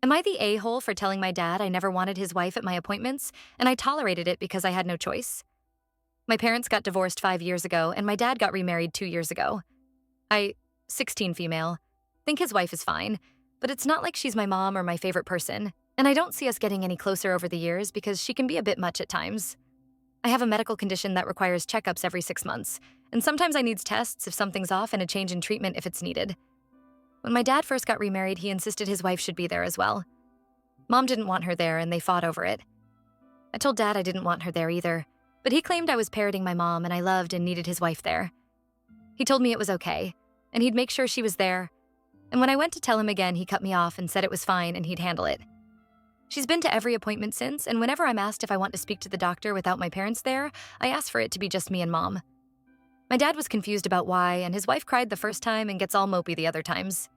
Am I the a-hole for telling my dad I never wanted his wife at my appointments, and I tolerated it because I had no choice? My parents got divorced 5 years ago, and my dad got remarried 2 years ago. I, 16 female, think his wife is fine, but it's not like she's my mom or my favorite person, and I don't see us getting any closer over the years because she can be a bit much at times. I have a medical condition that requires checkups every 6 months, and sometimes I need tests if something's off and a change in treatment if it's needed. When my dad first got remarried, he insisted his wife should be there as well. Mom didn't want her there, and they fought over it. I told Dad I didn't want her there either, but he claimed I was parroting my mom and I loved and needed his wife there. He told me it was okay, and he'd make sure she was there. And when I went to tell him again, he cut me off and said it was fine and he'd handle it. She's been to every appointment since, and whenever I'm asked if I want to speak to the doctor without my parents there, I ask for it to be just me and Mom. My dad was confused about why, and his wife cried the first time and gets all mopey the other times.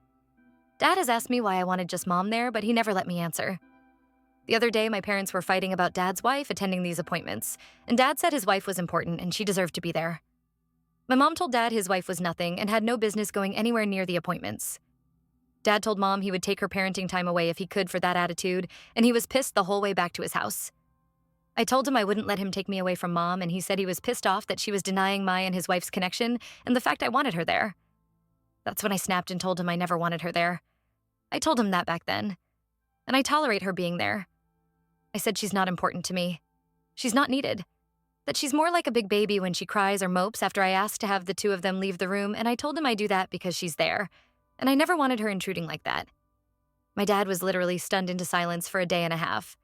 Dad has asked me why I wanted just Mom there, but he never let me answer. The other day, my parents were fighting about Dad's wife attending these appointments, and Dad said his wife was important and she deserved to be there. My mom told Dad his wife was nothing and had no business going anywhere near the appointments. Dad told Mom he would take her parenting time away if he could for that attitude, and he was pissed the whole way back to his house. I told him I wouldn't let him take me away from Mom, and he said he was pissed off that she was denying my and his wife's connection and the fact I wanted her there. That's when I snapped and told him I never wanted her there. I told him that back then, and I tolerate her being there. I said she's not important to me. She's not needed. That she's more like a big baby when she cries or mopes after I asked to have the two of them leave the room, and I told him I do that because she's there, and I never wanted her intruding like that. My dad was literally stunned into silence for a day and a half.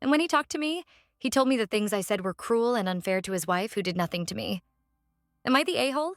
And when he talked to me, he told me the things I said were cruel and unfair to his wife who did nothing to me. Am I the a-hole?